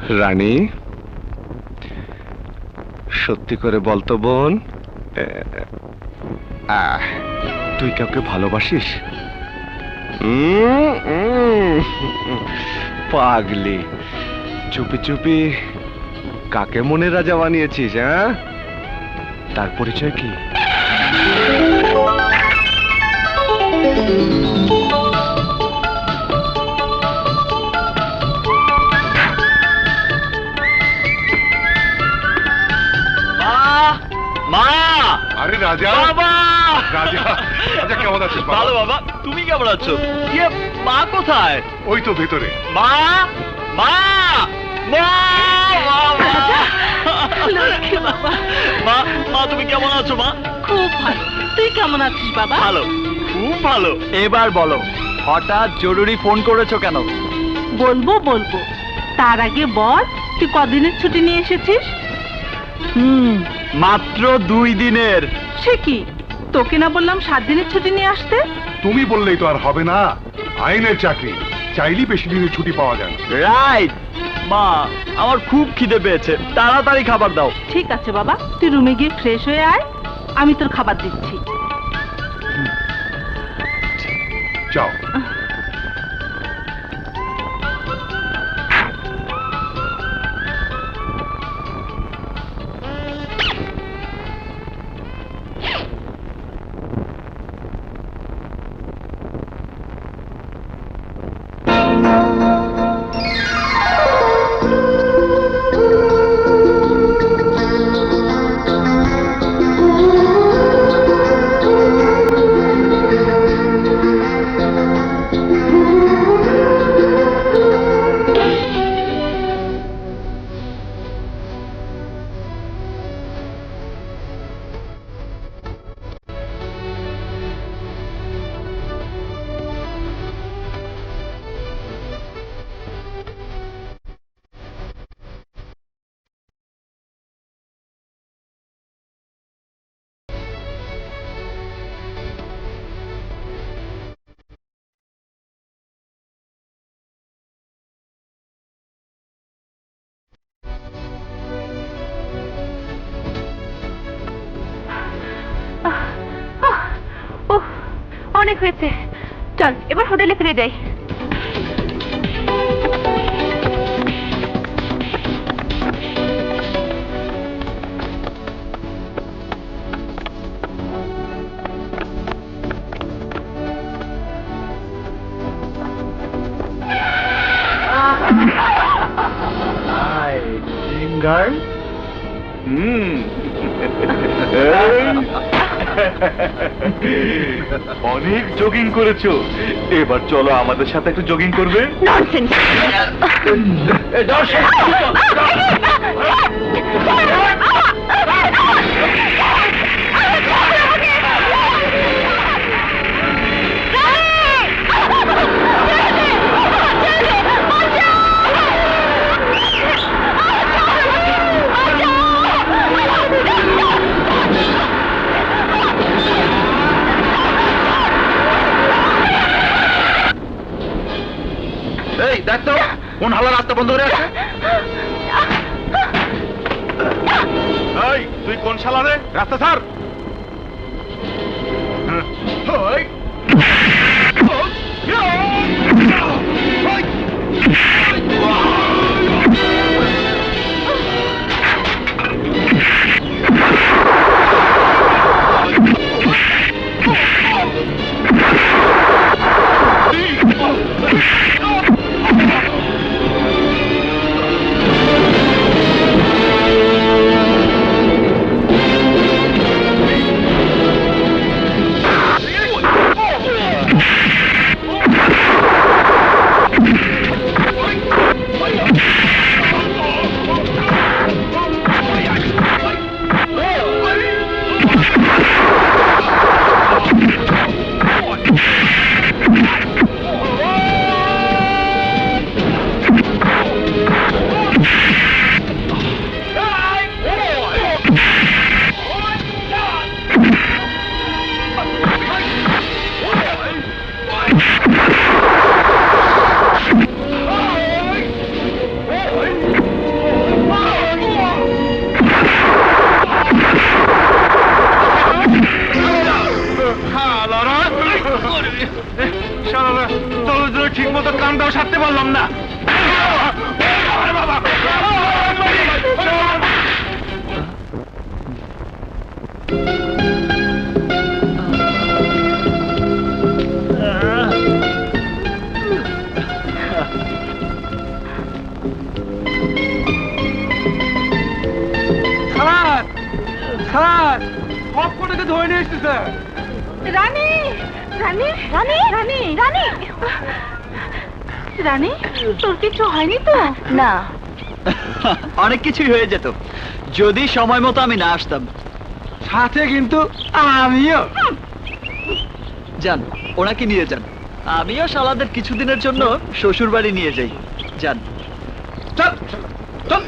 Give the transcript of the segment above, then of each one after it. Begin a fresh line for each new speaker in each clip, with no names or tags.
রানী, সত্যি করে বলতো বোন, তুই কাউকে ভালোবাসিস? পাগলি, চুপি চুপি কাকে মনে রাজা বানিয়েছিস? হ্যাঁ, তার পরিচয় কি?
আরে রাজা,
বাবা!
রাজা, রাজা কেমন আছিস?
ভালো বাবা, তুমি কেমন আছো? মা কোথায়?
ওই তো ভেতরে।
মা, মা, মা, মা, মা তুমি কেমন আছো মা?
খুব ভালো। তুই কেমন আছিস বাবা?
ভালো, খুব ভালো। এবার বলো, হঠাৎ জরুরি ফোন করেছো কেন?
বলবো বলবো, তার আগে বল তুই কদিনের ছুটি নিয়ে এসেছিস?
মাত্র 2 দিনের।
সে কি, তোকে না বললাম 7 দিনের ছুটি নিয়ে আসতে?
তুমি বললেই তো আর হবে না, আইনের চাকরি, চাইলেই বেশি দিনের ছুটি পাওয়া যায় না।
রাইট। মা, আমার খুব খিদে পেয়েছে, তাড়াতাড়ি খাবার দাও।
ঠিক আছে বাবা, তুই রুমে গিয়ে ফ্রেশ হয়ে আয়, আমি তোর খাবার দিচ্ছি।
যাও।
অনেক হয়েছে, চল এবার হোটেলে ফিরে যাই।
অনেক জগিং করেছো, এবার চলো আমাদের সাথে একটু জগিং করবে।
ননসেন্স!
এই দেখ তো কোন হালা রাস্তা বন্ধ করে আছে। এই তুই কোন শালা রে, রাস্তা ছাড়। পারলাম না।
রানী রানী রানী রানী রানী
রানী তোর কিছু হয়নি তো?
না,
অনেক কিছুই হয়ে যেত যদি সময় মতো আমি না আসতাম। সাথে কিন্তু আমিও। যান, ওনাকে নিয়ে যান। আমিও শালাদের কিছুদিনের জন্য শ্বশুর বাড়ি নিয়ে যাই। যান। চল চল।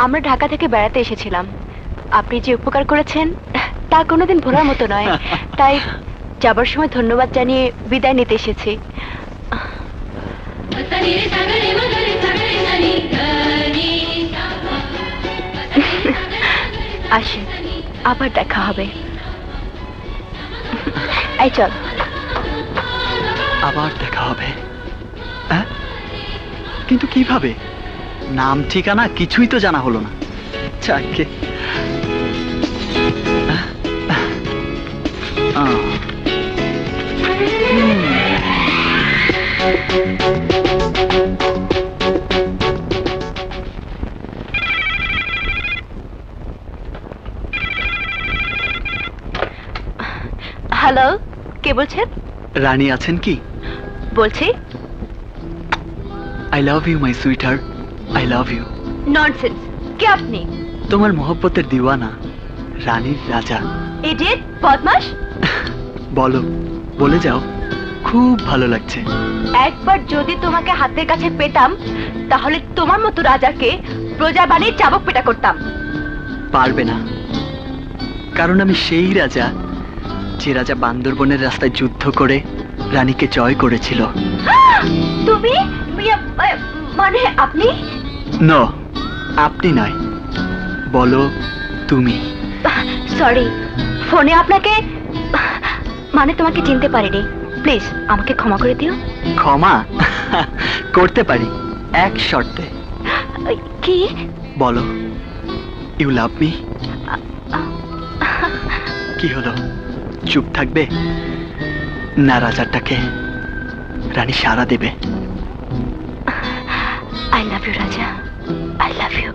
আমরা ঢাকা থেকে বেড়াতে এসেছিলাম। আপনি যে উপকার করেছেন তা কোনোদিন ভোলার মতো নয়। তাই যাবার সময় ধন্যবাদ জানিয়ে বিদায় নিতে এসেছি। আসেন, আবার দেখা হবে। এই চল।
আবার দেখা হবে। হ্যাঁ? কিন্তু কিভাবে? নাম ঠিকানা কিছুই তো জানা হলো না। যাকে
হ্যালো, কে বলছেন?
রানী আছেন কি?
বলছি।
I love you my sweetheart, I love you.
Nonsense, কে আপনি?
তোমার মোহব্বতের দিওয়ানা, রানীর রাজা।
ইডিয়েট, বদমাশ।
বলো, বলে যাও, খুব ভালো লাগছে।
একবার যদি তোমাকে হাতের কাছে পেতাম তাহলে তোমার মতো রাজাকে প্রজা বানিয়ে চাবক পেটা করতাম।
পারবে না, কারণ আমি সেই রাজা যে রাজা বান্দরবনের রাস্তায় যুদ্ধ করে রানীকে জয় করেছিল।
তুমি মানে আপনি?
নো, আপনি নয়, বলো তুমি।
সরি, ফোনে আপনাকে মানে তোমাকে চিনতে পারিনি। প্লিজ আমাকে ক্ষমা করে দিও।
ক্ষমা করতে পারি, এক শর্তে।
কি?
বলো, ইউ লাভ মি। কি হলো, চুপ থাকবে না রাজারটাকে রানী সারা দেবে?
আই লাভ ইউ রাজা, আই লাভ ইউ।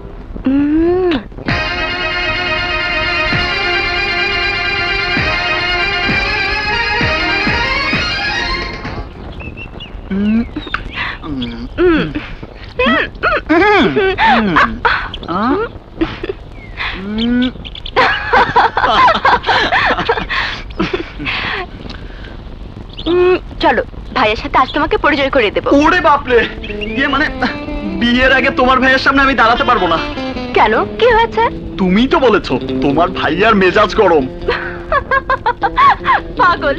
চলো, ভাইয়ের সাথে আজ তোমাকে পরিচয় করে দেবো।
ওরে বাপরে, ইয়ে মানে বিয়ের আগে তোমার ভাইয়ের সামনে আমি দাঁড়াতে পারবো না।
কেন, কি হয়েছে?
তুমি তো বলেছো তোমার ভাইয়ার মেজাজ গরম।
পাগল,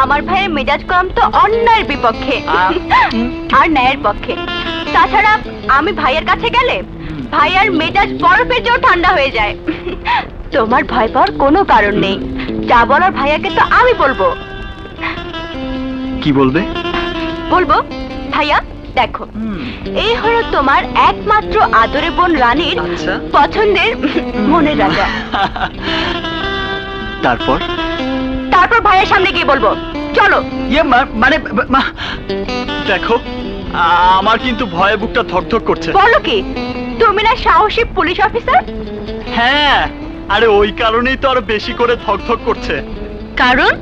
আমার ভাইয়ের মেজাজ গরম তো অন্যায়ের বিপক্ষে আর ন্যায়ের পক্ষে। তাছাড়া আমি ভাইয়ের কাছে গেলে ভাইয়ার মেজাজ বরফের চেয়েও ঠান্ডা হয়ে যায়। তোমার ভয় পাওয়ার কোনো কারণ নেই। যা বলার ভাইয়াকে তো আমি বলবো।
কি বলবে?
বলবো, ভাইয়া দেখো, এই হলো তোমার একমাত্র আদরে বোন রানীর
আচ্ছা।
পছন্দের মনের রাজা।
তারপর?
তারপর ভাইয়ের সামনে গিয়ে বলবো। চলো।
ইয়ে মানে দেখো, আমার কিন্তু ভয়ে বুকটা ধকধক করছে।
বলো কি, তুমি না সাহসী পুলিশ অফিসার?
হ্যাঁ, আরে ওই কারণেই তো আরো বেশি করে ধকধক করছে।
কারণ?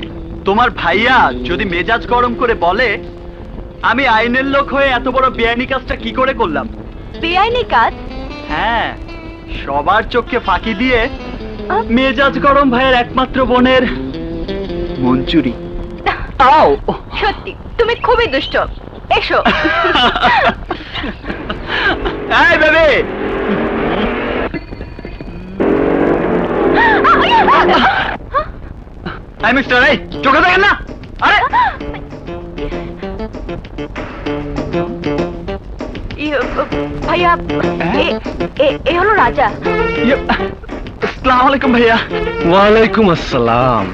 তোমার ভাইয়া যদি মেজাজ গরম করে বলে আমি আইনের লোক হয়ে এত বড় বেআইনি কাজটা কি করে করলাম।
বেআইনি কাজ?
হ্যাঁ, সবার চোখকে ফাঁকি দিয়ে মেজাজ গরম ভাইয়ের একমাত্র বোনের মন চুরি। তাও
সত্যি তুমি খুবই দুষ্ট। এসো।
এই বেবি, এই মিস্টার, এই চোখে দেখেন না? আরে
ভাইয়া, এ হলো রাজা।
আসসালামু আলাইকুম ভাইয়া।
ওয়ালাইকুম আসসালাম।